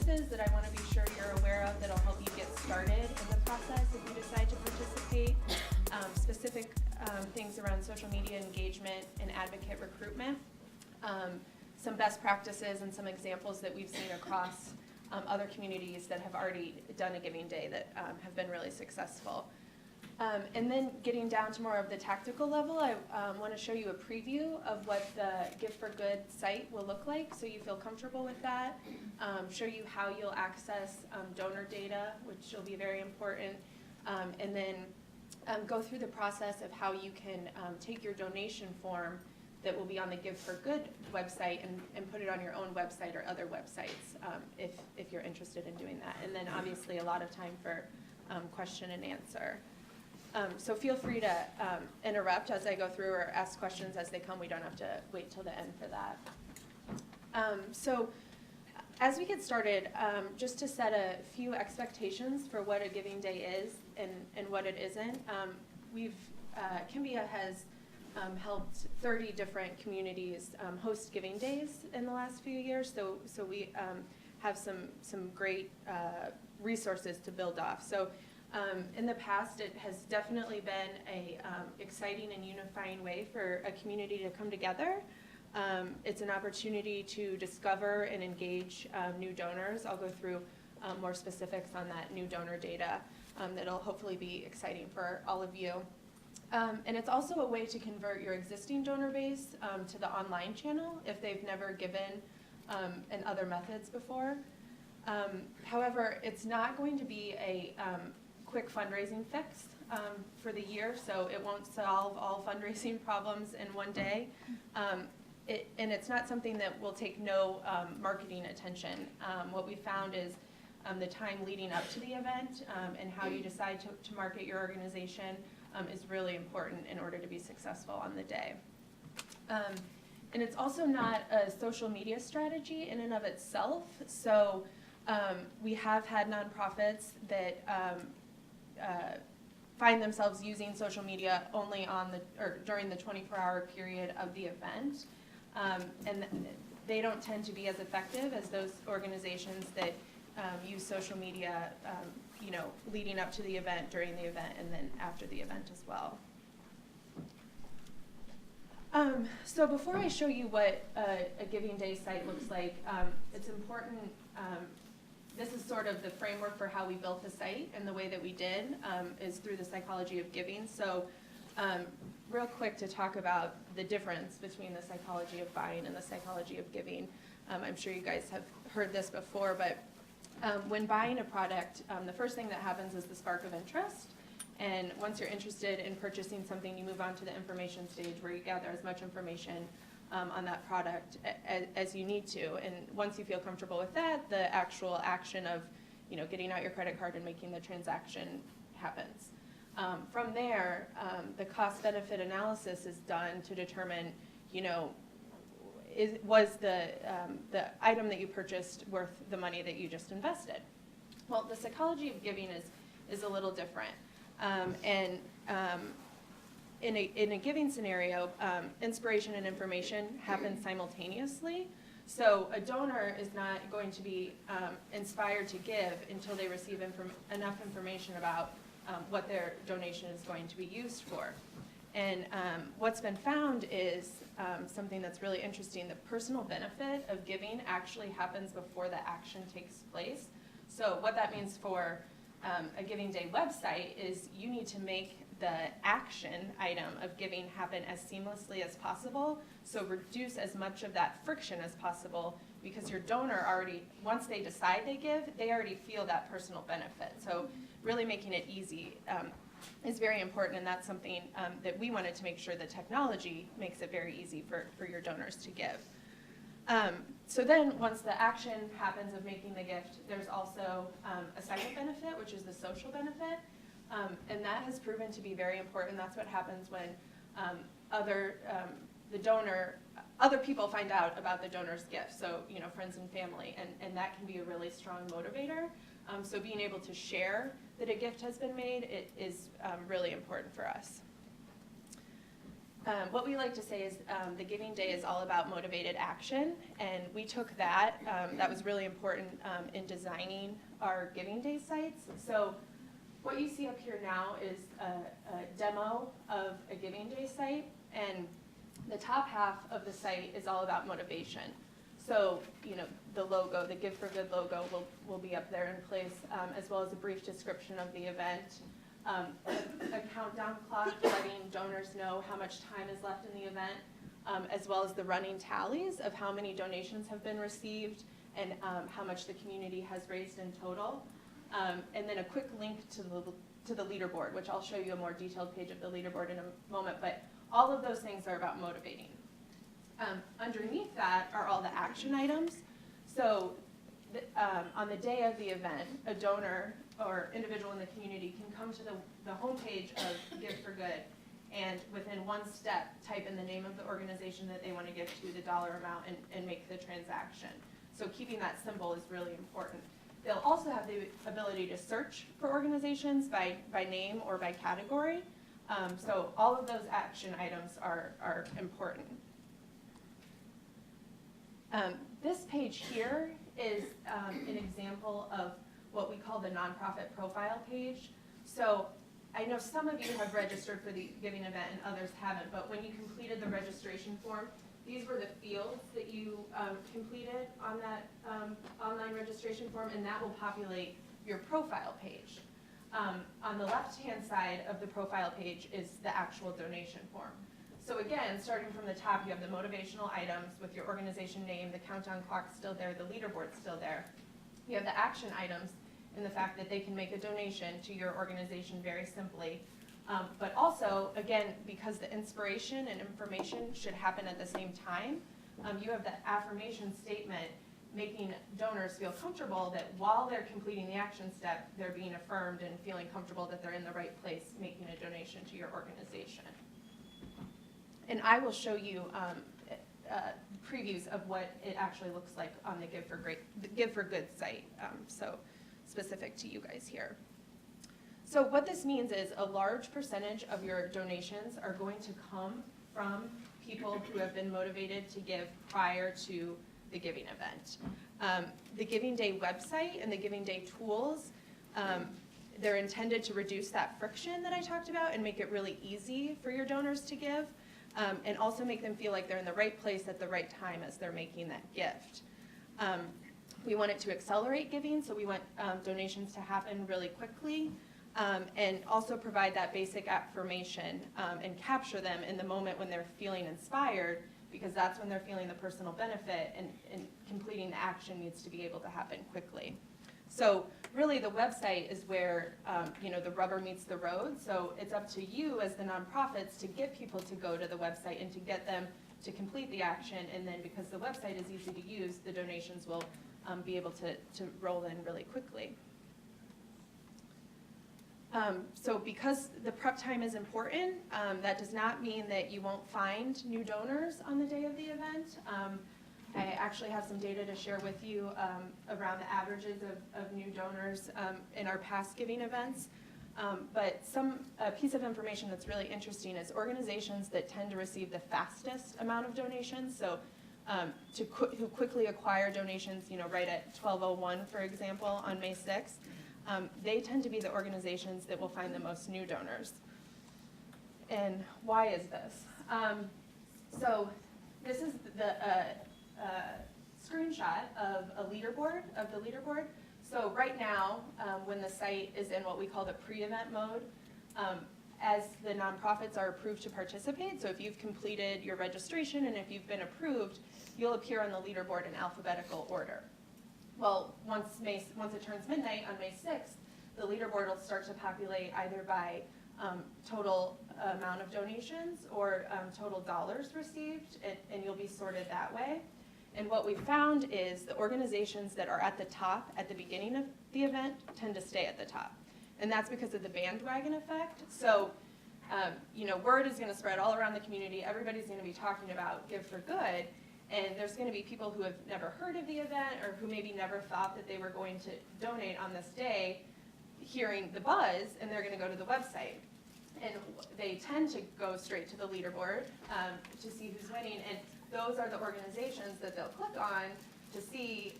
resources that I want to be sure you're aware of that'll help you get started in the process if you decide to participate. Specific things around social media engagement and advocate recruitment. Some best practices and some examples that we've seen across other communities that have already done a giving day that have been really successful. And then getting down to more of the tactical level, I want to show you a preview of what the Give4Good site will look like so you feel comfortable with that. Show you how you'll access donor data, which will be very important, and then go through the process of how you can take your donation form that will be on the Give4Good website and put it on your own website or other websites if you're interested in doing that. And then obviously a lot of time for question and answer. So feel free to interrupt as I go through or ask questions as they come. We don't have to wait till the end for that. So as we get started, just to set a few expectations for what a giving day is and what it isn't, Kimbia has helped 30 different communities host giving days in the last few years, so we have some great resources to build off. So in the past, it has definitely been a exciting and unifying way for a community to come together. It's an opportunity to discover and engage new donors. I'll go through more specifics on that new donor data that'll hopefully be exciting for all of you. And it's also a way to convert your existing donor base to the online channel if they've never given in other methods before. However, it's not going to be a quick fundraising fix for the year, so it won't solve all fundraising problems in one day. And it's not something that will take no marketing attention. What we found is the time leading up to the event and how you decide to market your organization is really important in order to be successful on the day. And it's also not a social media strategy in and of itself. So we have had nonprofits that find themselves using social media only during the 24-hour period of the event. And they don't tend to be as effective as those organizations that use social media leading up to the event, during the event, and then after the event as well. So before I show you what a giving day site looks like, it's important, this is sort of the framework for how we built the site, and the way that we did is through the psychology of giving. So real quick to talk about the difference between the psychology of buying and the psychology of giving. I'm sure you guys have heard this before, but when buying a product, the first thing that happens is the spark of interest. And once you're interested in purchasing something, you move on to the information stage where you gather as much information on that product as you need to. And once you feel comfortable with that, the actual action of getting out your credit card and making the transaction happens. From there, the cost-benefit analysis is done to determine, was the item that you purchased worth the money that you just invested? Well, the psychology of giving is a little different. In a giving scenario, inspiration and information happen simultaneously. So a donor is not going to be inspired to give until they receive enough information about what their donation is going to be used for. And what's been found is something that's really interesting. The personal benefit of giving actually happens before the action takes place. So what that means for a Giving Day website is you need to make the action item of giving happen as seamlessly as possible. So reduce as much of that friction as possible, because your donor already, once they decide they give, they already feel that personal benefit. So really making it easy is very important, and that's something that we wanted to make sure the technology makes it very easy for your donors to give. So then once the action happens of making the gift, there's also a second benefit, which is the social benefit. And that has proven to be very important. That's what happens when other people find out about the donor's gift, so friends and family, and that can be a really strong motivator. So being able to share that a gift has been made is really important for us. what we like to say is the Giving Day is all about motivated action, and we took that. That was really important in designing our Giving Day sites. So what you see up here now is a demo of a Giving Day site, and the top half of the site is all about motivation. So, you know, the logo, the Give4Good logo will be up there in place, as well as a brief description of the event. A countdown clock letting donors know how much time is left in the event, as well as the running tallies of how many donations have been received and how much the community has raised in total. And then a quick link to the leaderboard, which I'll show you a more detailed page of the leaderboard in a moment, but all of those things are about motivating. Underneath that are all the action items. So on the day of the event, a donor or individual in the community can come to the homepage of Give4Good and within one step type in the name of the organization that they want to give to, the dollar amount, and make the transaction. So keeping that simple is really important. They'll also have the ability to search for organizations by name or by category. So all of those action items are important. This page here is an example of what we call the nonprofit profile page. So I know some of you have registered for the giving event and others haven't, but when you completed the registration form, these were the fields that you completed on that online registration form, and that will populate your profile page. On the left-hand side of the profile page is the actual donation form. So again, starting from the top, you have the motivational items with your organization name, the countdown clock still there, the leaderboard still there. You have the action items and the fact that they can make a donation to your organization very simply. But also, again, because the inspiration and information should happen at the same time, you have the affirmation statement making donors feel comfortable that while they're completing the action step, they're being affirmed and feeling comfortable that they're in the right place making a donation to your organization. And I will show you previews of what it actually looks like on the Give4Good site, so specific to you guys here. So what this means is a large percentage of your donations are going to come from people who have been motivated to give prior to the giving event. The Giving Day website and the Giving Day tools, they're intended to reduce that friction that I talked about and make it really easy for your donors to give. And also make them feel like they're in the right place at the right time as they're making that gift. We want it to accelerate giving, so we want donations to happen really quickly, and also provide that basic affirmation and capture them in the moment when they're feeling inspired, because that's when they're feeling the personal benefit, and completing the action needs to be able to happen quickly. So really the website is where you know, the rubber meets the road. So it's up to you as the nonprofits to get people to go to the website and to get them to complete the action. And then because the website is easy to use, the donations will be able to roll in really quickly. So because the prep time is important, that does not mean that you won't find new donors on the day of the event. I actually have some data to share with you around the averages of new donors in our past giving events. But a piece of information that's really interesting is organizations that tend to receive the fastest amount of donations, so who quickly acquire donations, you know, right at 12:01, for example, on May 6th, they tend to be the organizations that will find the most new donors. And why is this? So this is the screenshot of the leaderboard. So right now, when the site is in what we call the pre-event mode, as the nonprofits are approved to participate, so if you've completed your registration and if you've been approved, you'll appear on the leaderboard in alphabetical order. Well, once it turns midnight on May 6th, the leaderboard will start to populate either by total amount of donations or total dollars received, and you'll be sorted that way. And what we found is the organizations that are at the top at the beginning of the event tend to stay at the top. And that's because of the bandwagon effect. So, you know, word is going to spread all around the community. Everybody's going to be talking about Give4Good. And there's going to be people who have never heard of the event or who maybe never thought that they were going to donate on this day, hearing the buzz, and they're going to go to the website. and they tend to go straight to the leaderboard to see who's winning, and those are the organizations that they'll click on to see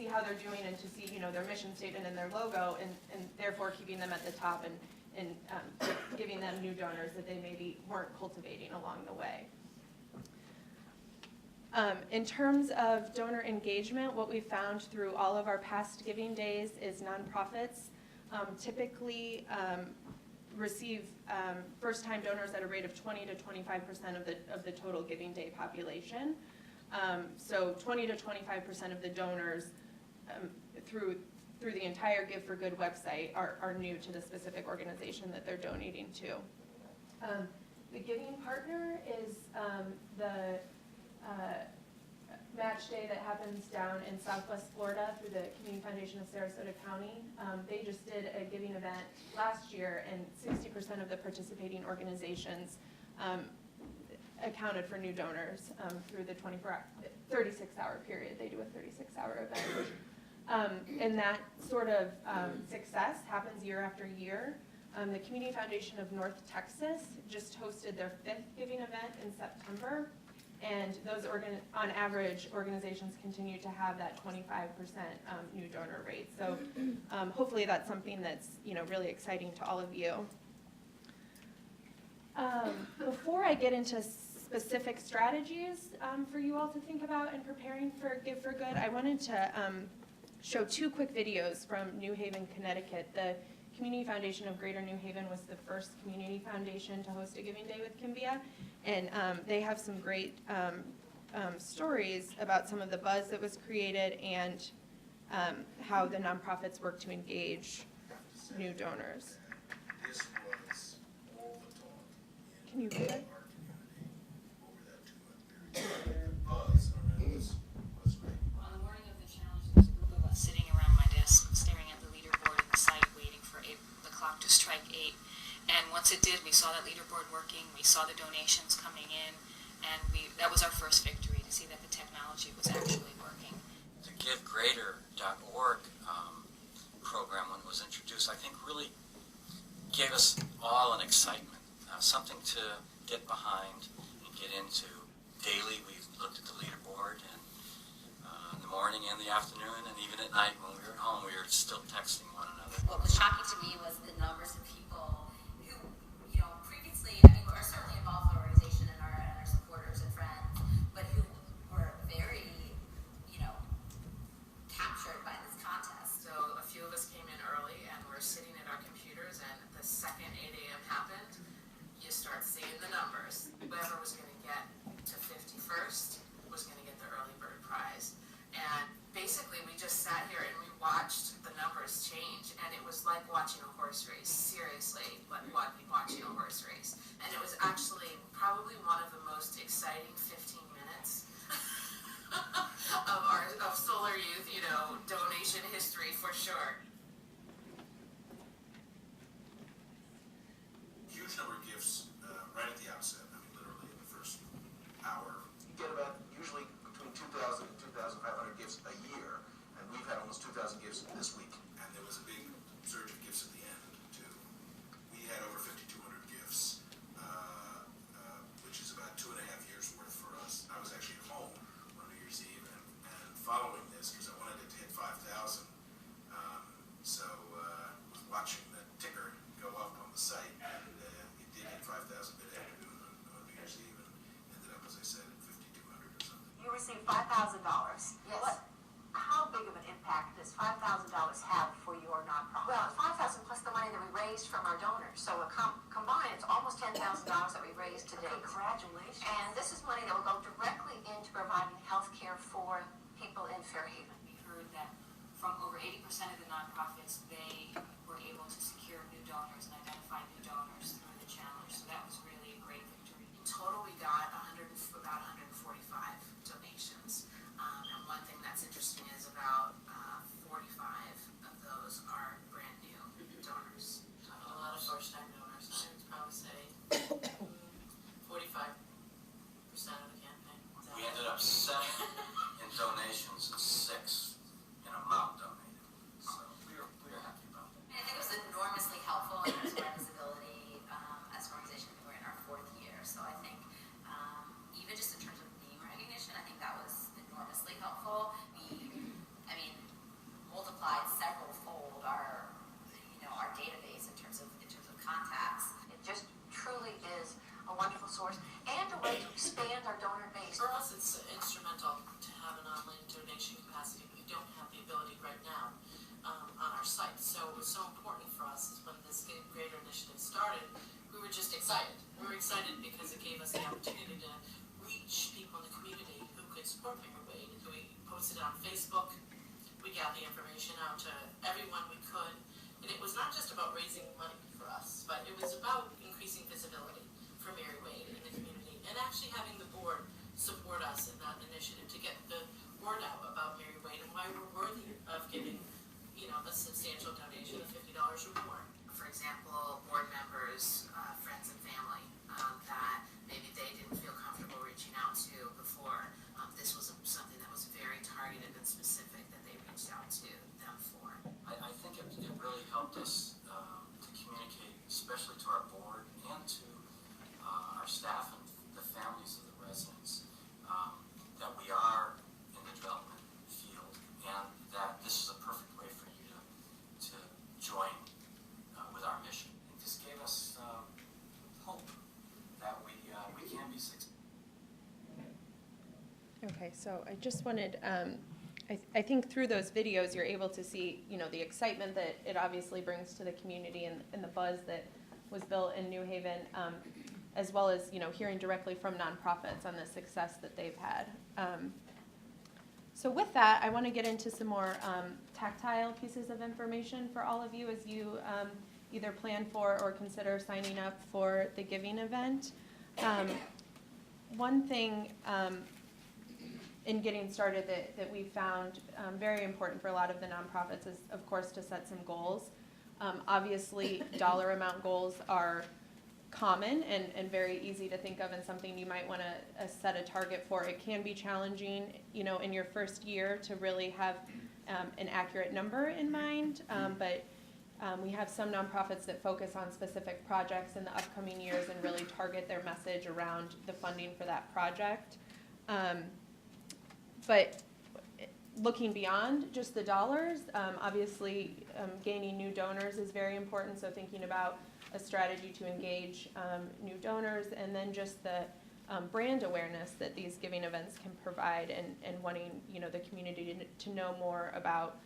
how they're doing and to see, you know, their mission statement and their logo, and therefore keeping them at the top and giving them new donors that they maybe weren't cultivating along the way. In terms of donor engagement, what we found through all of our past giving days is nonprofits typically receive first-time donors at a rate of 20 to 25% of the total giving day population. So 20 to 25% of the donors through the entire Give4Good website are new to the specific organization that they're donating to. The giving partner is the match day that happens down in Southwest Florida through the Community Foundation of Sarasota County. They just did a giving event last year, and 60% of the participating organizations accounted for new donors through the 36-hour period. They do a 36-hour event. And that sort of success happens year after year. The Community Foundation of North Texas just hosted their 5th giving event in September. And those, on average, organizations continue to have that 25% new donor rate. So hopefully that's something that's, you know, really exciting to all of you. Before I get into specific strategies for you all to think about in preparing for Give4Good, I wanted to show 2 quick videos from New Haven, Connecticut. The Community Foundation of Greater New Haven was the first community foundation to host a Giving Day with Kimbia, and they have some great stories about some of the buzz that was created and how the nonprofits work to engage new donors. This was all the talk Can you read it? our community over that 2-month period. The buzz around this was great. On the morning of the challenge, there was a group of us sitting around my desk, staring at the leaderboard in the site, waiting for the clock to strike 8. And once it did, we saw that leaderboard working, we saw the donations coming in, and that was our first victory, to see that the technology was actually working. The GiveGreater.org program, when it was introduced, I think really gave us all an excitement, something to get behind and get into. Daily, we looked at the leaderboard, and in the morning and the afternoon, and even at night when we were at home, we were still texting one another. What was shocking to me was the numbers of people who, you know, previously, I mean, are certainly involved in the organization and our supporters and friends, but who were very, you know, captured by this contest. So a few of us came in early and we're sitting at our computers, and the second 8 a.m. happened, you start seeing the numbers. Whoever was going to get to 51st was going to get the early bird prize. And basically we just sat here and we watched the numbers change, and it was like watching a horse race, seriously, like watching a horse race. And it was actually probably one of the most exciting 15 minutes of Solar Youth, you know, donation history for sure. Huge number of gifts right at the outset. I mean, literally in the first hour. You get about usually between 2,000 and 2,500 gifts a year, and we've had almost 2,000 gifts this week. And there was a big surge of gifts at the end, too. We had over 5,200 gifts, which is about 2.5 years worth for us. I was actually at home on New Year's Eve and following this because I wanted it to hit 5,000. So was watching the ticker go up on the site, and it did hit 5,000 mid-afternoon on New Year's Eve, and ended up, as I said, at 5,200 or something. You received $5,000. Yes. How big of an impact does $5,000 have for your nonprofit? Well, 5,000 plus the money that we raised from our donors. So combined, it's almost $10,000 that we raised to date. Congratulations. And this is money that will go directly into providing health care for people in Fairhaven. We heard that from over 80% of the nonprofits, they were able to secure new donors and identify new donors through the challenge. So that was really a great victory. In total, we got about 145 donations. And one thing that's interesting is about 45 of those are brand new donors. A lot of first-time donors. excited. We're excited because it gave us the opportunity to reach people in the community who could support Mary Wade. So we posted it on Facebook. We got the information out to everyone we could. And it was not just about raising money for us, but it was about increasing visibility for Mary Wade in the community and actually having the board support us in that initiative to get the word out about Mary Wade and why we're worthy of giving, a substantial donation of $50 or more. For example, board members, friends and family that maybe they didn't feel comfortable reaching out to before. This was something that was very targeted and specific that they reached out to them for. I think it really helped us to communicate, especially to our board and to our staff and the families of the residents, that we are in the development field and that this is a perfect way for you to join with our mission. It just gave us hope that we can be successful. Okay, so I just wanted, I think through those videos, you're able to see, the excitement that it obviously brings to the community and the buzz that was built in New Haven, as well as, hearing directly from nonprofits on the success that they've had. So with that, I want to get into some more tactile pieces of information for all of you as you either plan for or consider signing up for the giving event. One thing in getting started that we found very important for a lot of the nonprofits is, of course, to set some goals. Obviously, dollar amount goals are common and very easy to think of and something you might want to set a target for. It can be challenging, in your first year to really have an accurate number in mind, but we have some nonprofits that focus on specific projects in the upcoming years and really target their message around the funding for that project. But looking beyond just the dollars, obviously gaining new donors is very important, so thinking about a strategy to engage new donors, and then just the brand awareness that these giving events can provide, and wanting the community to know more about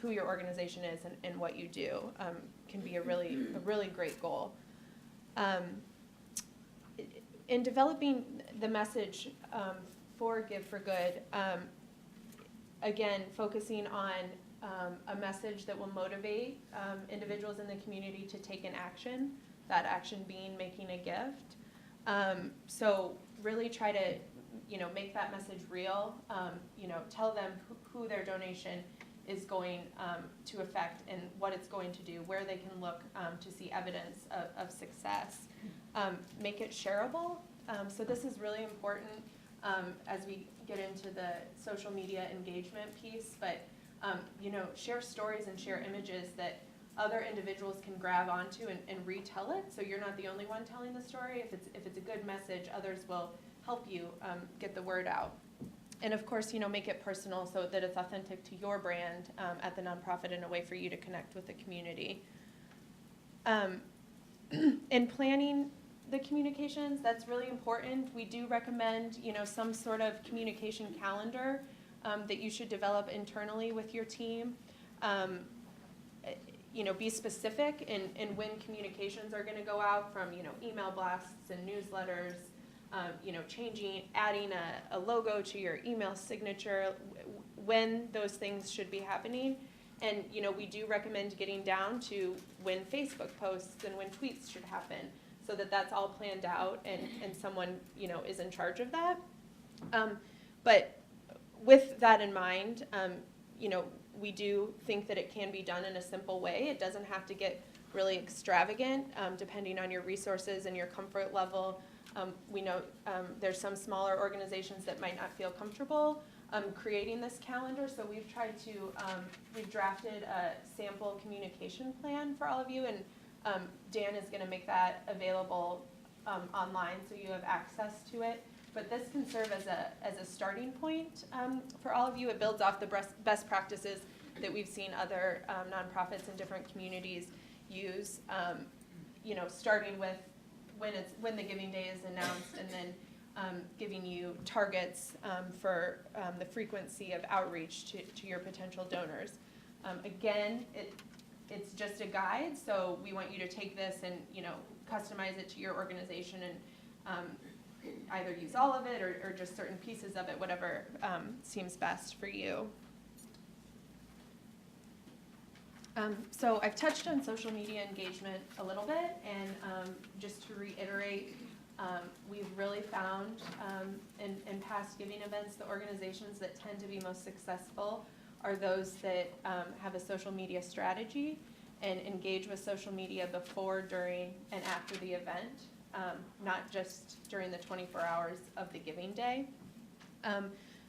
who your organization is and what you do can be a really great goal. In developing the message for Give4Good, again, focusing on a message that will motivate individuals in the community to take an action, that action being making a gift. So really try to, make that message real, tell them who their donation is going to affect and what it's going to do, where they can look to see evidence of success. Make it shareable. So this is really important as we get into the social media engagement piece, but share stories and share images that other individuals can grab onto and retell it, so you're not the only one telling the story. If it's a good message, others will help you get the word out. And of course, make it personal so that it's authentic to your brand at the nonprofit, and a way for you to connect with the community. In planning the communications, that's really important. We do recommend, some sort of communication calendar that you should develop internally with your team. Be specific in when communications are going to go out, from, email blasts and newsletters, adding a logo to your email signature, when those things should be happening. And, we do recommend getting down to when Facebook posts and when tweets should happen, so that that's all planned out and someone, is in charge of that. But with that in mind, we do think that it can be done in a simple way. It doesn't have to get really extravagant, depending on your resources and your comfort level. We know there's some smaller organizations that might not feel comfortable creating this calendar, so we've tried to, we've drafted a sample communication plan for all of you, and Dan is going to make that available online so you have access to it. But this can serve as a starting point for all of you. It builds off the best practices that we've seen other nonprofits in different communities use. Starting with when the giving day is announced, and then giving you targets for the frequency of outreach to your potential donors. Again, it's just a guide, so we want you to take this and customize it to your organization and either use all of it or just certain pieces of it, whatever seems best for you. So I've touched on social media engagement a little bit, and just to reiterate, we've really found in past giving events, the organizations that tend to be most successful are those that have a social media strategy and engage with social media before, during, and after the event, not just during the 24 hours of the giving day.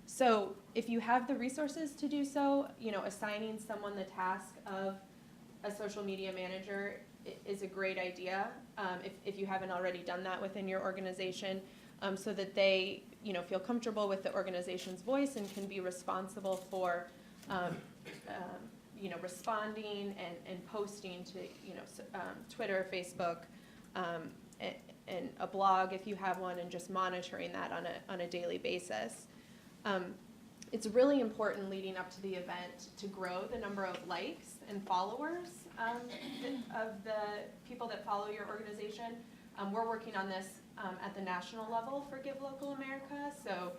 So if you have the resources to do so, assigning someone the task of a social media manager is a great idea, if you haven't already done that within your organization, so that they feel comfortable with the organization's voice and can be responsible for responding and posting to Twitter, Facebook, and a blog if you have one, and just monitoring that on a daily basis. It's really important leading up to the event to grow the number of likes and followers of the people that follow your organization. We're working on this at the national level for Give Local America, so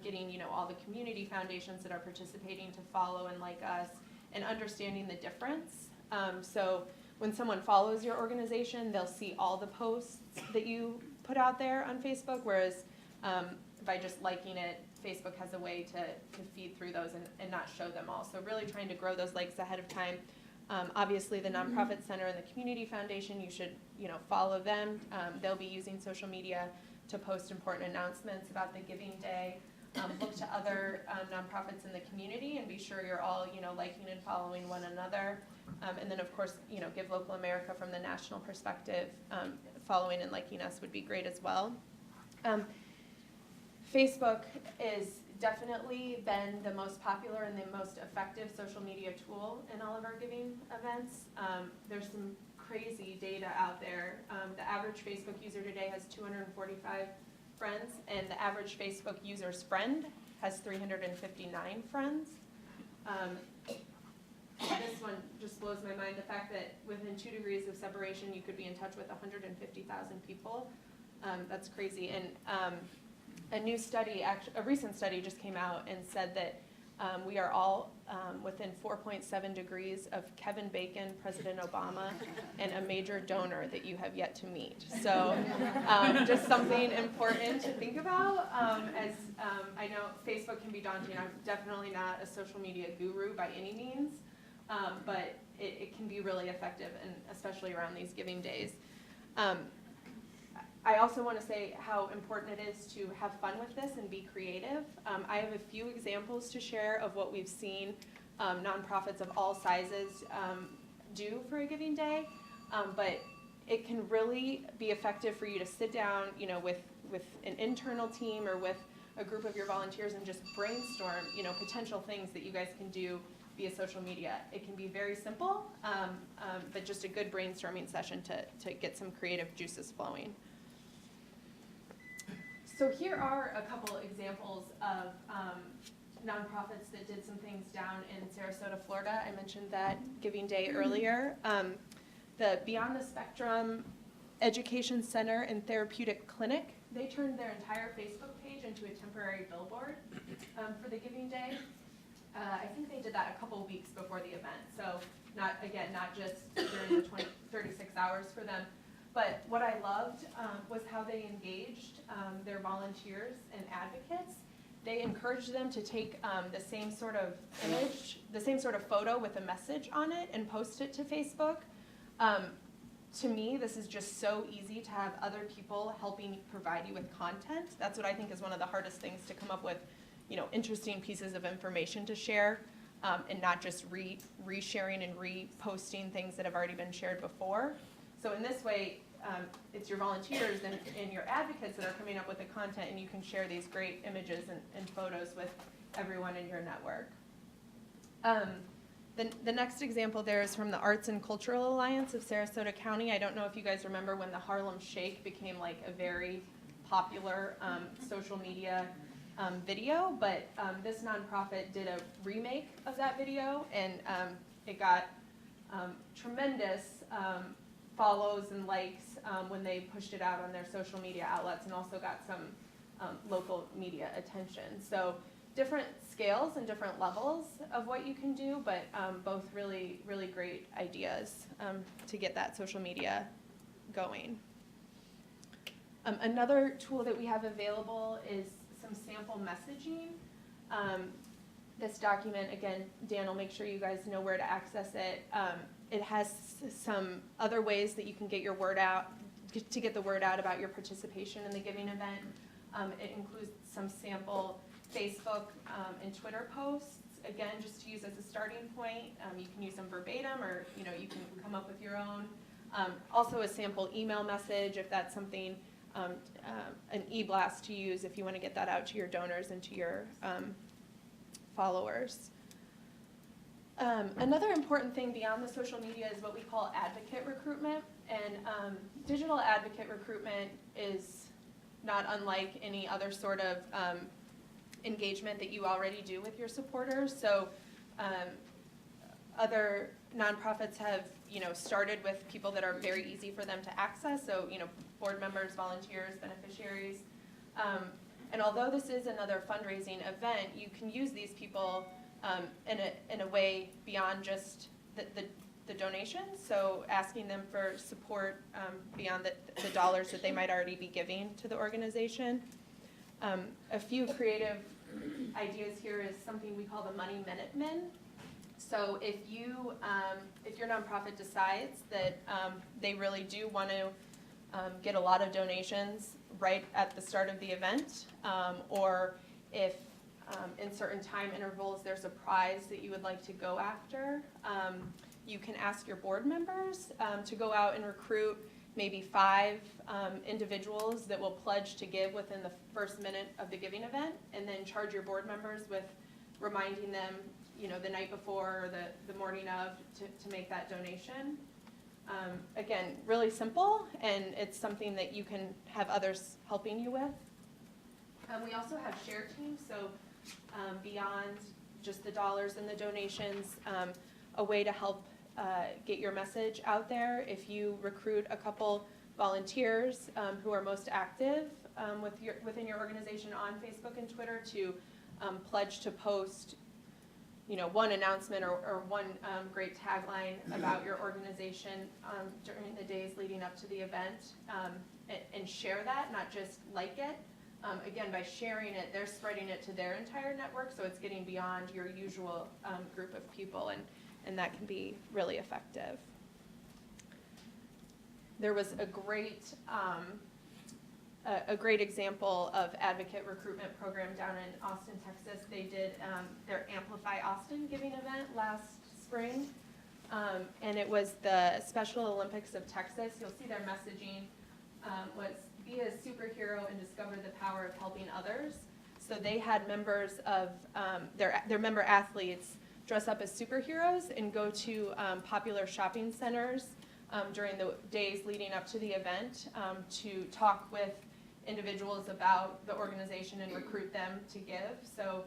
getting all the community foundations that are participating to follow and like us, and understanding the difference. So when someone follows your organization, they'll see all the posts that you put out there on Facebook, whereas by just liking it, Facebook has a way to feed through those and not show them all. So really trying to grow those likes ahead of time. Obviously the Nonprofit Center and the Community Foundation, you should follow them. They'll be using social media to post important announcements about the Giving Day. Look to other nonprofits in the community and be sure you're all liking and following one another. And then of course Give Local America from the national perspective, following and liking us would be great as well. Facebook is definitely been the most popular and the most effective social media tool in all of our giving events. There's some crazy data out there. The average Facebook user today has 245 friends, and the average Facebook user's friend has 359 friends. This one just blows my mind, the fact that within 2 degrees of separation you could be in touch with 150,000 people. That's crazy. And a new study, a recent study just came out and said that we are all within 4.7 degrees of Kevin Bacon, President Obama, and a major donor that you have yet to meet. So just something important to think about, as I know Facebook can be daunting. I'm definitely not a social media guru by any means, but it can be really effective, and especially around these giving days. I also want to say how important it is to have fun with this and be creative. I have a few examples to share of what we've seen nonprofits of all sizes do for a giving day, but it can really be effective for you to sit down, with an internal team or with a group of your volunteers and just brainstorm, potential things that you guys can do via social media. It can be very simple, but just a good brainstorming session to get some creative juices flowing. So here are a couple examples of nonprofits that did some things down in Sarasota, Florida. I mentioned that Giving Day earlier. The Beyond the Spectrum Education Center and Therapeutic Clinic, they turned their entire Facebook page into a temporary billboard for the Giving Day. I think they did that a couple weeks before the event. So not just during the 36 hours for them. But what I loved was how they engaged their volunteers and advocates. They encouraged them to take the same sort of image, the same sort of photo with a message on it and post it to Facebook. To me, this is just so easy to have other people helping provide you with content. That's what I think is one of the hardest things, to come up with, interesting pieces of information to share, and not just resharing and reposting things that have already been shared before. So in this way, it's your volunteers and your advocates that are coming up with the content, and you can share these great images and photos with everyone in your network. The next example there is from the Arts and Cultural Alliance of Sarasota County. I don't know if you guys remember when the Harlem Shake became like a very popular social media video, but this nonprofit did a remake of that video, and it got tremendous follows and likes when they pushed it out on their social media outlets, and also got some local media attention. So different scales and different levels of what you can do, but both really, really great ideas to get that social media going. Another tool that we have available is some sample messaging. This document, again, Dan will make sure you guys know where to access it. It has some other ways that you can get your word out, to get the word out about your participation in the giving event. It includes some sample Facebook and Twitter posts, again, just to use as a starting point. You can use them verbatim, or you can come up with your own. Also a sample email message, if that's something, an e-blast to use if you want to get that out to your donors and to your followers. Another important thing beyond the social media is what we call advocate recruitment, and digital advocate recruitment is not unlike any other sort of engagement that you already do with your supporters. So other nonprofits have started with people that are very easy for them to access, so board members, volunteers, beneficiaries. And although this is another fundraising event, you can use these people in a way beyond just the donations, so asking them for support beyond the dollars that they might already be giving to the organization. A few creative ideas here is something we call the Money Minutemen. So if your nonprofit decides that they really do want to get a lot of donations right at the start of the event, or if in certain time intervals there's a prize that you would like to go after, you can ask your board members to go out and recruit maybe 5 individuals that will pledge to give within the first minute of the giving event, and then charge your board members with reminding them the night before or the morning of to make that donation. Again, really simple, and it's something that you can have others helping you with. We also have share teams, so beyond just the dollars and the donations, a way to help get your message out there. If you recruit a couple volunteers who are most active within your organization on Facebook and Twitter to pledge to post one announcement or one great tagline about your organization during the days leading up to the event, and share that, not just like it. Again, by sharing it, they're spreading it to their entire network, so it's getting beyond your usual group of people, and that can be really effective. There was a great example of advocate recruitment program down in Austin, Texas. They did their Amplify Austin giving event last spring, and it was the Special Olympics of Texas. You'll see their messaging was be a superhero and discover the power of helping others. So they had members of their member athletes dress up as superheroes and go to popular shopping centers during the days leading up to the event to talk with individuals about the organization and recruit them to give. So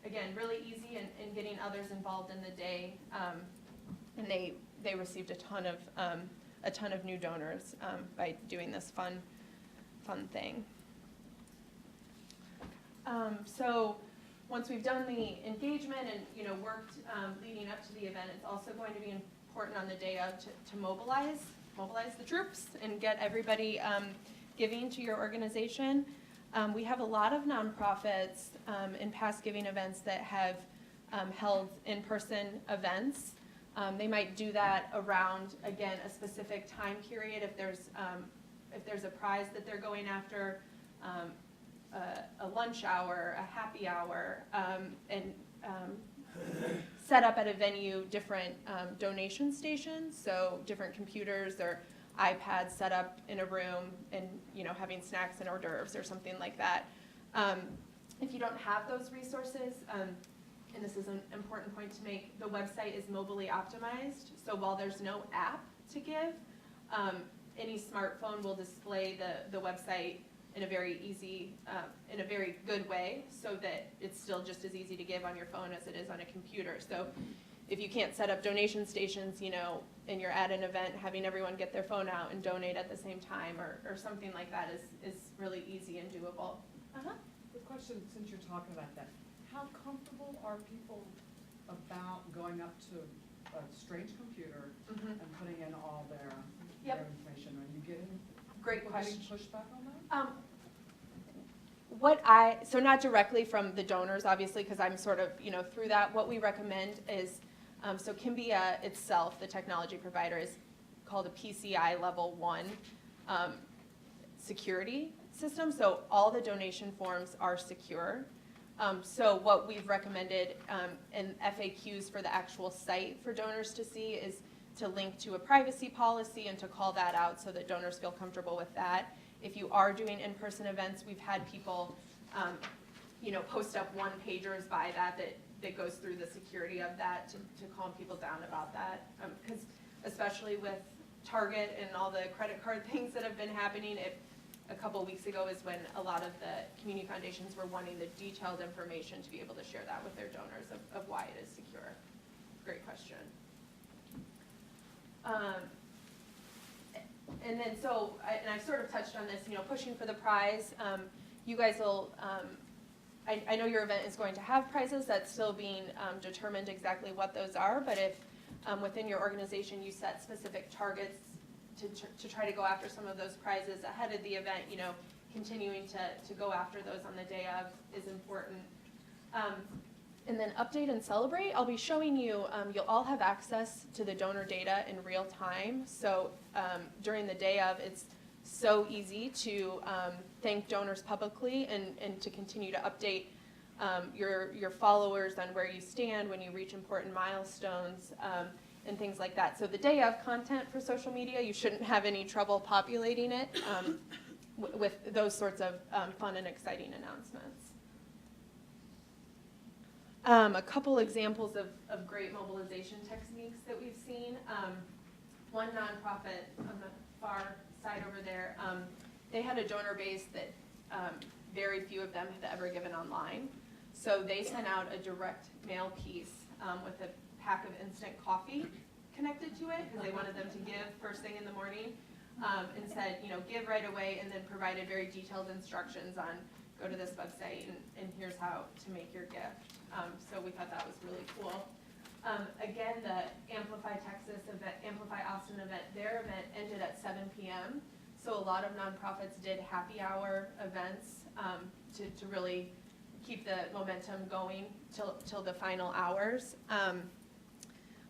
again, really easy in getting others involved in the day, and they received a ton of new donors by doing this fun thing. So once we've done the engagement and worked leading up to the event, it's also going to be important on the day of to mobilize the troops and get everybody giving to your organization. We have a lot of nonprofits in past giving events that have held in-person events. They might do that around, again, a specific time period. If there's a prize that they're going after, a lunch hour, a happy hour, and set up at a venue different donation stations, so different computers or iPads set up in a room, and having snacks and hors d'oeuvres or something like that. If you don't have those resources, and this is an important point to make, the website is mobilely optimized, so while there's no app to give, any smartphone will display the website in a very easy, in a very good way, so that it's still just as easy to give on your phone as it is on a computer. So if you can't set up donation stations, you know, and you're at an event, having everyone get their phone out and donate at the same time, or something like that is really easy and doable. Good question, since you're talking about that. How comfortable are people about going up to a strange computer and putting in all their information? Are you getting, Great question. pushback on that? So not directly from the donors, obviously, because I'm sort of, you know, through that. What we recommend is, so Kimbia itself, the technology provider, is called a PCI Level 1 security system. So all the donation forms are secure. So what we've recommended in FAQs for the actual site for donors to see is to link to a privacy policy and to call that out so that donors feel comfortable with that. If you are doing in-person events, we've had people, you know, post up one-pagers by that goes through the security of that to calm people down about that. Because especially with Target and all the credit card things that have been happening, a couple weeks ago is when a lot of the community foundations were wanting the detailed information to be able to share that with their donors of why it is secure. Great question. And then so, and I sort of touched on this, you know, pushing for the prize. You guys will, I know your event is going to have prizes. That's still being determined exactly what those are, but if within your organization you set specific targets to try to go after some of those prizes ahead of the event, you know, continuing to go after those on the day of is important. And then update and celebrate, I'll be showing you, you'll all have access to the donor data in real time. So during the day of, it's so easy to thank donors publicly and to continue to update your followers on where you stand when you reach important milestones and things like that. So the day of content for social media, you shouldn't have any trouble populating it with those sorts of fun and exciting announcements. A couple examples of great mobilization techniques that we've seen. One nonprofit on the far side over there, they had a donor base that very few of them had ever given online. So they sent out a direct mail piece with a pack of instant coffee connected to it because they wanted them to give first thing in the morning, and said, you know, give right away, and then provided very detailed instructions on go to this website and here's how to make your gift. So we thought that was really cool. Again, the Amplify Texas event, Amplify Austin event, their event ended at 7 p.m. So a lot of nonprofits did happy hour events to really keep the momentum going till the final hours.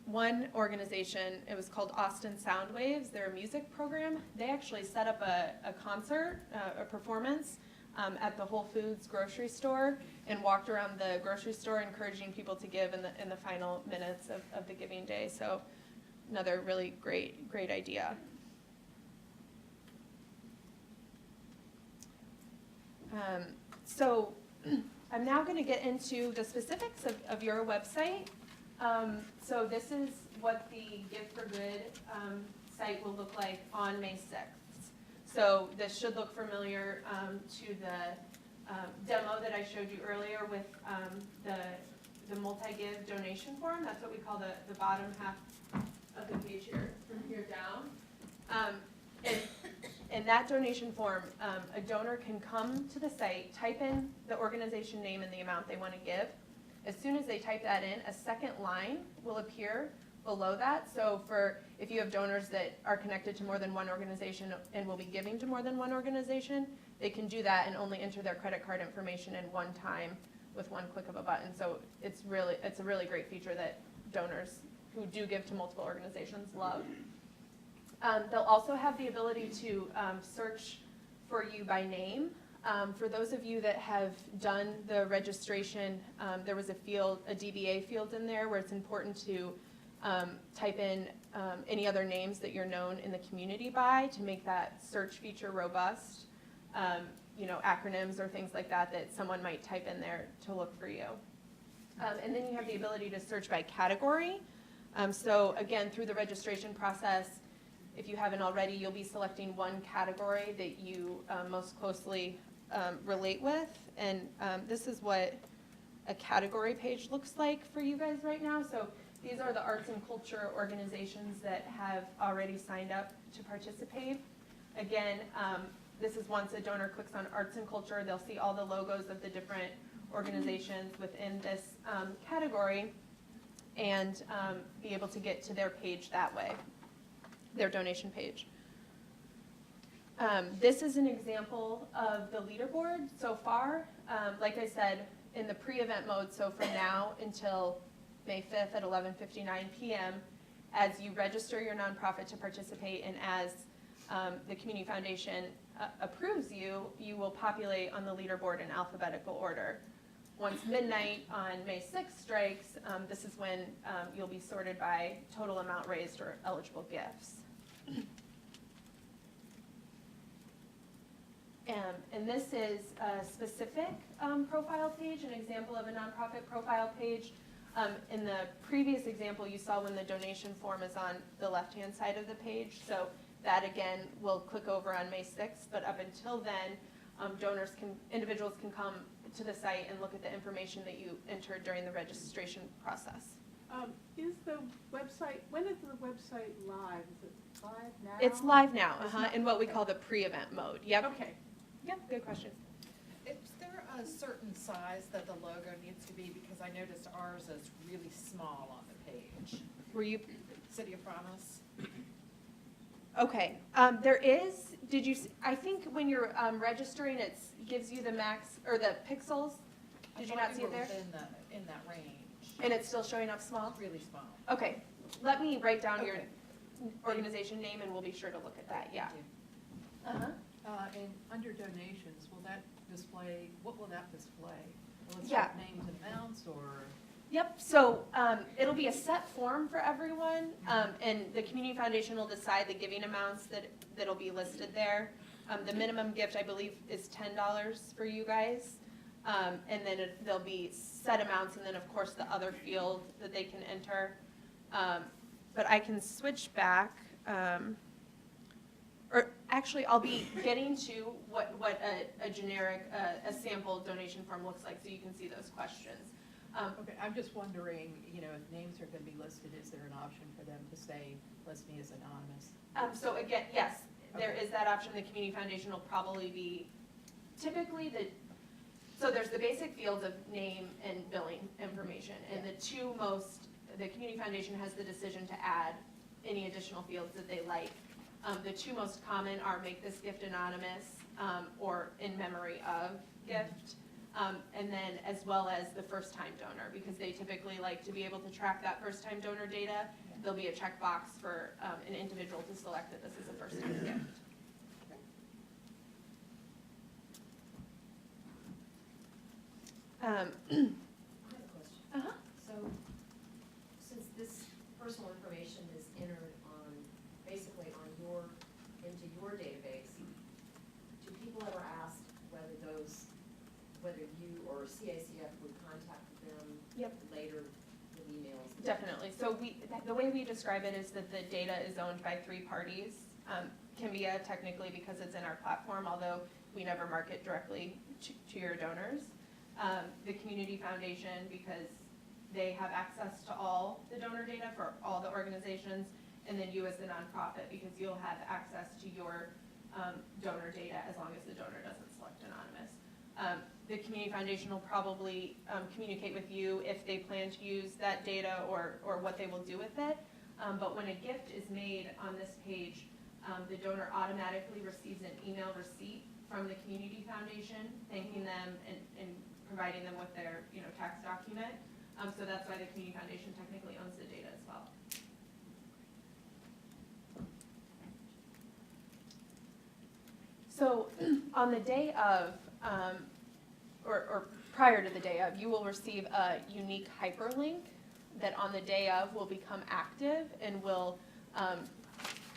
One organization, it was called Austin Soundwaves, they're a music program. They actually set up a concert, a performance at the Whole Foods grocery store and walked around the grocery store encouraging people to give in the final minutes of the giving day. So another really great idea. So I'm now going to get into the specifics of your website. So this is what the Give4Good site will look like on May 6th. So this should look familiar to the demo that I showed you earlier with the multi-give donation form. That's what we call the bottom half of the page here, from here down. In that donation form, a donor can come to the site, type in the organization name and the amount they want to give. As soon as they type that in, a second line will appear below that. So if you have donors that are connected to more than one organization and will be giving to more than one organization, they can do that and only enter their credit card information in one time with one click of a button. So it's a really great feature that donors who do give to multiple organizations love. They'll also have the ability to search for you by name. For those of you that have done the registration, there was a DBA field in there where it's important to type in any other names that you're known in the community by to make that search feature robust. You know, acronyms or things like that someone might type in there to look for you. And then you have the ability to search by category. So again, through the registration process, if you haven't already, you'll be selecting one category that you most closely relate with. And this is what a category page looks like for you guys right now. So These are the arts and culture organizations that have already signed up to participate. Again, this is once a donor clicks on arts and culture, they'll see all the logos of the different organizations within this category and be able to get to their page that way, their donation page. This is an example of the leaderboard so far. Like I said, in the pre-event mode, so from now until May 5th at 11:59 p.m., as you register your nonprofit to participate and as the Community Foundation approves you, you will populate on the leaderboard in alphabetical order. Once midnight on May 6th strikes, this is when you'll be sorted by total amount raised or eligible gifts. And this is a specific profile page, an example of a nonprofit profile page. In the previous example, you saw when the donation form is on the left-hand side of the page. So that again will click over on May 6th, but up until then, individuals can come to the site and look at the information that you entered during the registration process. Is the website, when is the website live? Is it live now? It's live now, It's not- in what we okay. call the pre-event mode. Yep. Okay. Yep, good question. Is there a certain size that the logo needs to be? Because I noticed ours is really small on the page. Were you, City of Promise? okay, there is, I think when you're registering, it gives you the max, or the pixels. Did you not see it there? In that range. And it's still showing up small? It's really small. Okay, let me write down your Okay. organization name and we'll be sure to look at that, yeah. Thank you. And under donations, will that display, what will that display? Will it Yeah. have names and amounts, or? Yep, so it'll be a set form for everyone, and the Community Foundation will decide the giving amounts that'll be listed there. The minimum gift, I believe, is $10 for you guys, and then there'll be set amounts, and then of course the other field that they can enter. But I can switch back, or actually I'll be getting to what a generic, a sample donation form looks like, so you can see those questions. Okay, I'm just wondering, you know, if names are gonna be listed, is there an option for them to say, list me as anonymous? So again, yes, there Okay. is that option. The Community Foundation will probably be typically so there's the basic fields of name and billing information. And the Community Foundation has the decision to add any additional fields that they like. The two most common are make this gift anonymous, or in memory of gift. And then as well as the first-time donor, because they typically like to be able to track that first-time donor data. There'll be a checkbox for an individual to select that this is a first-time gift. I have a question. Uh-huh. So, since this personal information is entered on, basically into your database, do people ever ask whether you or CACF would contact them Yep. later with emails? Definitely. So the way we describe it is that the data is owned by 3 parties. Kimbia technically because it's in our platform, although we never market directly to your donors. The Community Foundation because they have access to all the donor data for all the organizations, and then you as the nonprofit because you'll have access to your donor data as long as the donor doesn't select anonymous. The Community Foundation will probably communicate with you if they plan to use that data or what they will do with it. But when a gift is made on this page, the donor automatically receives an email receipt from the Community Foundation thanking them and providing them with their tax document. So that's why the Community Foundation technically owns the data as well. So on the day of, or prior to the day of, you will receive a unique hyperlink that on the day of will become active and will,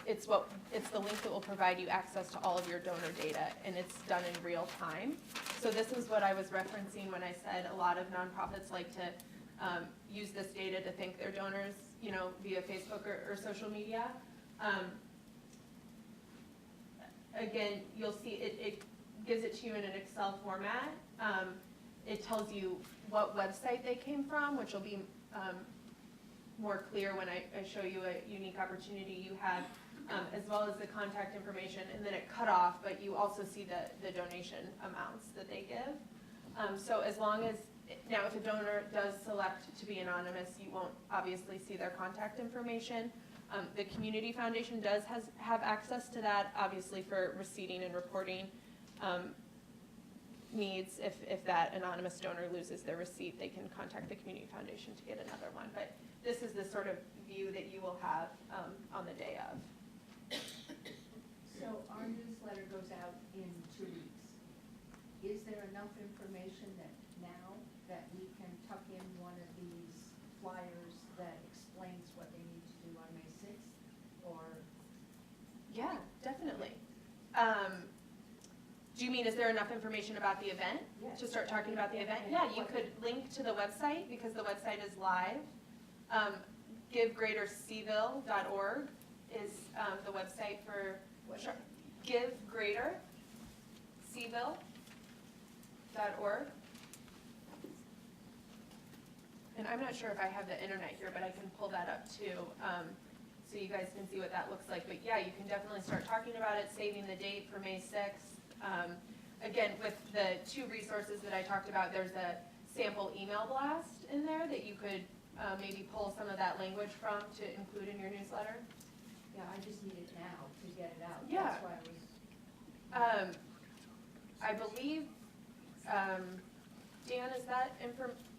it's the link that will provide you access to all of your donor data, and it's done in real time. So this is what I was referencing when I said a lot of nonprofits like to use this data to thank their donors, via Facebook or social media. Again, you'll see it gives it to you in an Excel format. It tells you what website they came from, which will be more clear when I show you a unique opportunity you have, as well as the contact information, and then it cut off, but you also see the donation amounts that they give. So as long as, now if a donor does select to be anonymous, you won't obviously see their contact information. The Community Foundation does have access to that, obviously for receipting and reporting needs. If that anonymous donor loses their receipt, they can contact the Community Foundation to get another one. But this is the sort of view that you will have on the day of. So our newsletter goes out in 2 weeks. Is there enough information that now that we can tuck in one of these flyers that explains what they need to do on May 6th? Or? Yeah, definitely. Do you mean, is there enough information about the event to start talking about the event? Yeah, you could link to the website because the website is live. Give4Good.org is the website for Give4Good.org. And I'm not sure if I have the internet here, but I can pull that up too, so you guys can see what that looks like. But yeah, you can definitely start talking about it, saving the date for May 6th. Again, with the 2 resources that I talked about, there's a sample email blast in there that you could maybe pull some of that language from to include in your newsletter. Yeah, I just need it now to get it out. Yeah. That's why I believe, Dan, is that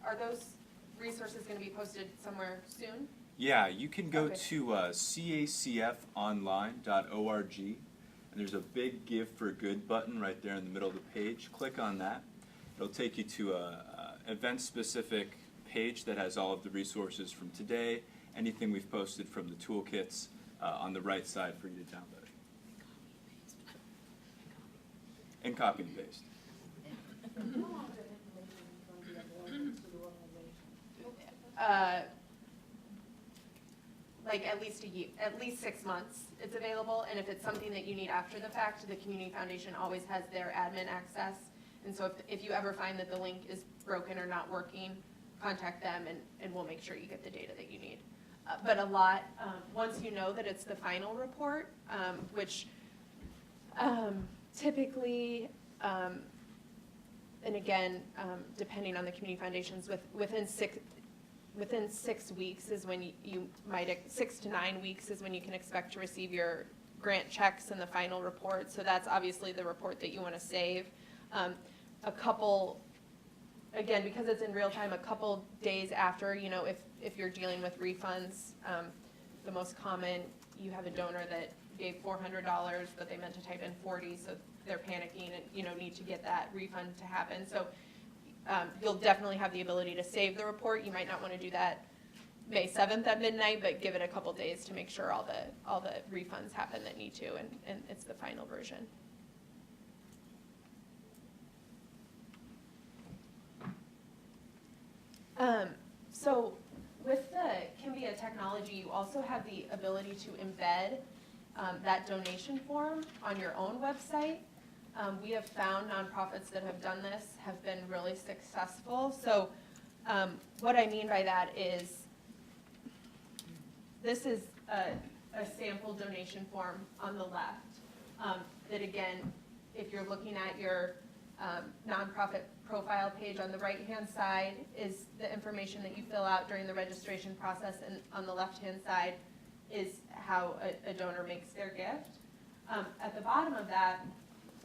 are those resources going to be posted somewhere soon? Yeah, you can go Okay. to cacfonline.org, and there's a big Give for Good button right there in the middle of the page. Click on that. It'll take you to a event-specific page that has all of the resources from today, anything we've posted from the toolkits on the right side for you to download. And copy and paste. Like at least a year, at least 6 months it's available, and if it's something that you need after the fact, the Community Foundation always has their admin access, and so if you ever find that the link is broken or not working, contact them and we'll make sure you get the data that you need. But a lot, once you know that it's the final report, which typically, and again, depending on the Community Foundations, within 6 weeks is when you might, 6 to 9 weeks is when you can expect to receive your grant checks and the final report. So that's obviously the report that you want to save. A couple, again, because it's in real time, a couple days after, you know, if you're dealing with refunds, the most common, you have a donor that gave $400, but they meant to type in 40, so they're panicking and, you know, need to get that refund to happen. So you'll definitely have the ability to save the report. You might not want to do that May 7th at midnight, but give it a couple days to make sure all the refunds happen that need to, and it's the final version. So with the Kimbia technology, you also have the ability to embed that donation form on your own website. We have found nonprofits that have done this have been really successful. So what I mean by that is this is a sample donation form on the left that, again, if you're looking at your nonprofit profile page, on the right-hand side is the information that you fill out during the registration process, and on the left-hand side is how a donor makes their gift. At the bottom of that,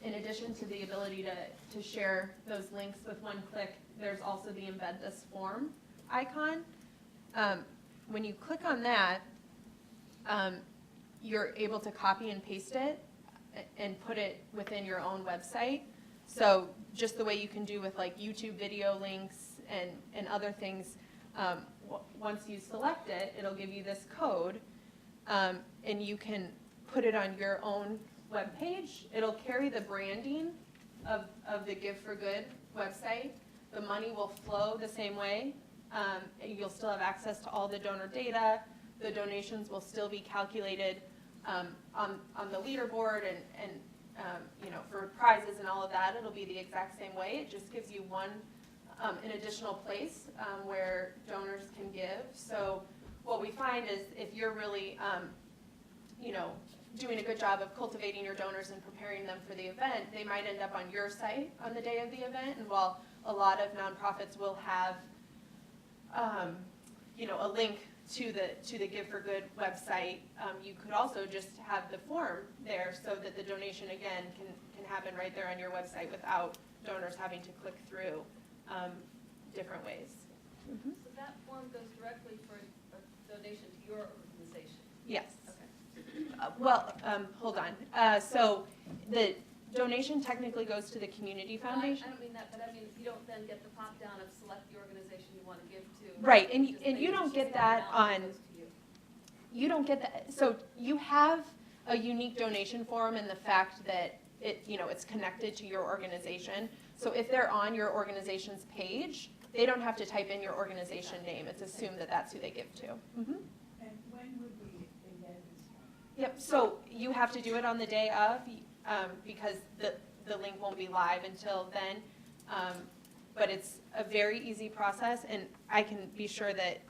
in addition to the ability to share those links with one click, there's also the embed this form icon. When you click on that, you're able to copy and paste it and put it within your own website. So just the way you can do with like YouTube video links and other things, once you select it, it'll give you this code, and you can put it on your own web page. It'll carry the branding of the Give4Good website. The money will flow the same way. You'll still have access to all the donor data. The donations will still be calculated on the leaderboard, and you know, for prizes and all of that, it'll be the exact same way. It just gives you an additional place where donors can give. So what we find is if you're really, you know, doing a good job of cultivating your donors and preparing them for the event, they might end up on your site on the day of the event. And while a lot of nonprofits will have, you know, a link to the Give4Good website, you could also just have the form there so that the donation again can happen right there on your website without donors having to click through different ways. So that form goes directly for a donation to your organization? Yes. Okay. Well, hold on. So the donation technically goes to the community foundation. I don't mean that, but I mean, you don't then get the pop down of select the organization you want to give to. Right, and Just you don't just get the that amount on, goes to you. you don't get that, so you have a unique donation form in the fact that it, you know, it's connected to your organization. So if they're on your organization's page, they don't have to type in your organization name. It's assumed that that's who they give to. And when would we embed this one? Yep, so you have to do it on the day of, because the link won't be live until then. But it's a very easy process, and I can be sure that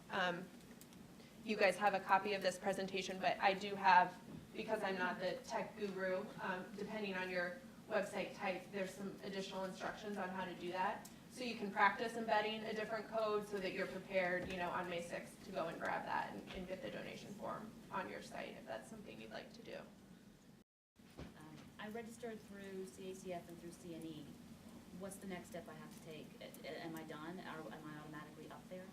you guys have a copy of this presentation, but I do have, because I'm not the tech guru, depending on your website type, there's some additional instructions on how to do that. So you can practice embedding a different code so that you're prepared, you know, on May 6th to go and grab that and get the donation form on your site if that's something you'd like to do. I registered through CACF and through CNE. What's the next step I have to take? Am I done? Am I automatically up there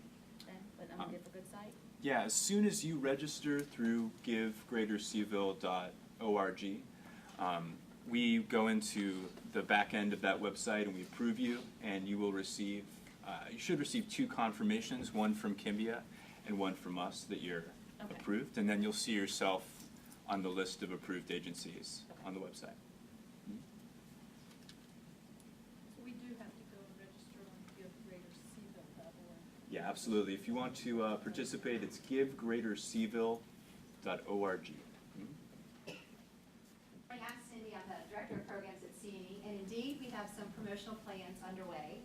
then? But I'm on the Give4Good site? Yeah, as soon as you register through give.cville.org, we go into the back end of that website and we approve you, and you will receive, you should receive 2 confirmations, one from Kimbia and one from us that you're approved, and then you'll see yourself on the list of approved agencies on the website. So we do have to go and register on GiveGreaterCville.org. Yeah, absolutely. If you want to participate, it's givegreatercville.org. I'm Cindy, I'm the Director of Programs at CNE, and indeed, we have some promotional plans underway.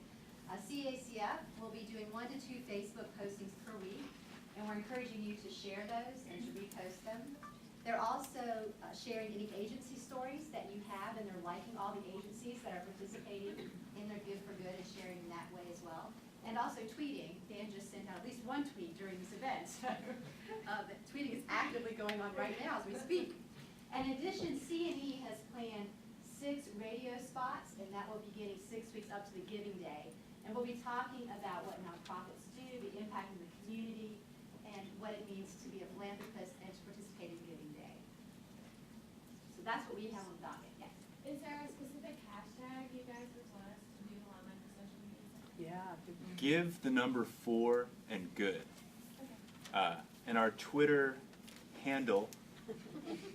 CACF will be doing 1 to 2 Facebook postings per week, and we're encouraging you to share those and to repost them. They're also sharing any agency stories that you have, and they're liking all the agencies that are participating in their Give4Good and sharing in that way as well. And also tweeting. Dan just sent out at least 1 tweet during this event. The tweeting is actively going on right now as we speak. And in addition, CNE has planned 6 radio spots, and that will be getting 6 weeks up to the Giving Day. And we'll be talking about what nonprofits do, the impact in the community, and what it means to be a philanthropist and to participate in Giving Day. So that's what we have on the docket, yes. Is there a specific hashtag you guys would want us to do on like social media? Yeah. Give the number 4 and good. And our Twitter handle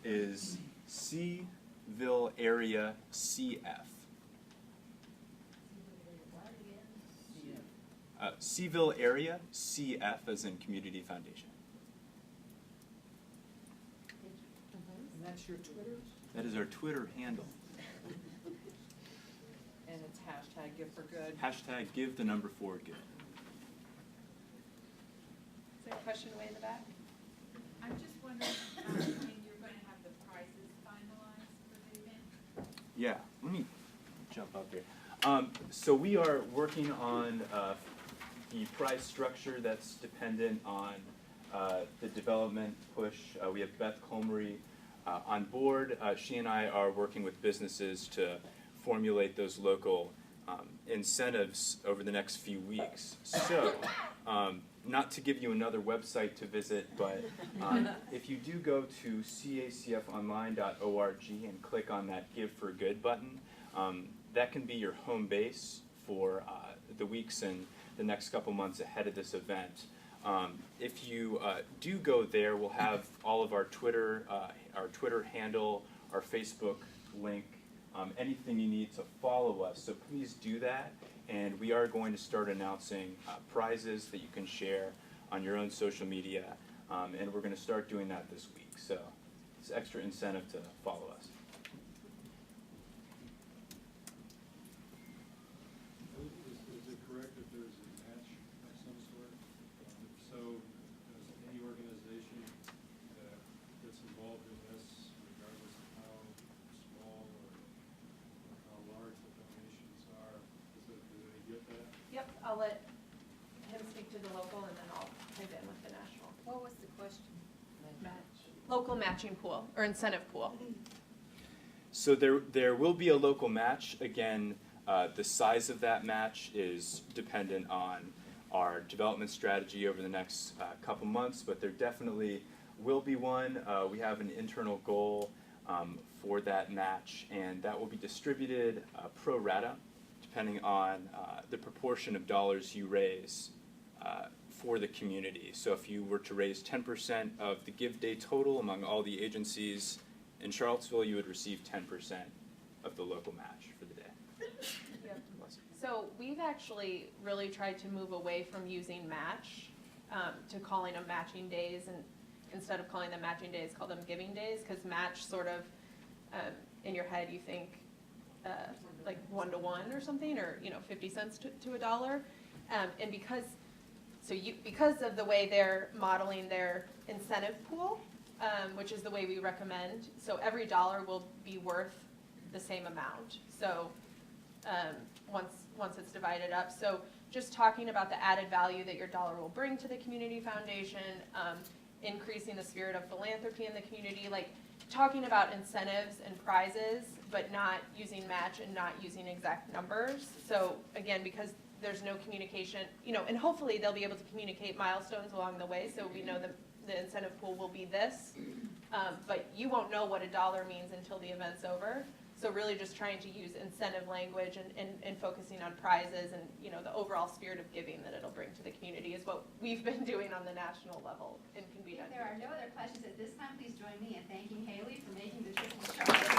is Cville Area CF. Cville Area CF as in Community Foundation. And that's your Twitter? That is our Twitter handle. And it's hashtag Give4Good. Hashtag give the number 4 good. Is there a question way in the back? I'm just wondering when you're going to have the prizes finalized for the event? Yeah, let me jump up here. So we are working on the prize structure that's dependent on the development push. We have Beth Colmery on board. She and I are working with businesses to formulate those local incentives over the next few weeks. So, not to give you another website to visit, but if you do go to cacfonline.org and click on that Give4Good button, that can be your home base for the weeks and the next couple months ahead of this event. If you do go there, we'll have all of our Twitter handle, our Facebook link, anything you need to follow us. So please do that. And we are going to start announcing prizes that you can share on your own social media. And we're going to start doing that this week. So it's extra incentive to follow us. Is it correct that there's a match of some sort? If so, does any organization I'll let him speak to the local and then I'll pipe in with the national. What was the question? Local matching pool or incentive pool. So there will be a local match. Again, the size of that match is dependent on our development strategy over the next couple months, but there definitely will be one. We have an internal goal for that match, and that will be distributed pro rata, depending on the proportion of dollars you raise for the community. So if you were to raise 10% of the Give Day total among all the agencies in Charlottesville, you would receive 10% of the local match for the day. Yep. So we've actually really tried to move away from using match to calling them matching days, and instead of calling them matching days, call them giving days, because match sort of, in your head you think like 1-to-1 or something, or 50 cents to $1. And because of the way they're modeling their incentive pool, which is the way we recommend, so every dollar will be worth the same amount. So once it's divided up. So just talking about the added value that your dollar will bring to the community foundation, increasing the spirit of philanthropy in the community, like talking about incentives and prizes, but not using match and not using exact numbers. So again, because there's no communication, and hopefully they'll be able to communicate milestones along the way, so we know the incentive pool will be this, but you won't know what $1 means until the event's over. So really just trying to use incentive language and focusing on prizes and the overall spirit of giving that it'll bring to the community is what we've been doing on the national level and can be done. If there are no other questions at this time, please join me in thanking Haley for making the trip to Charlotte.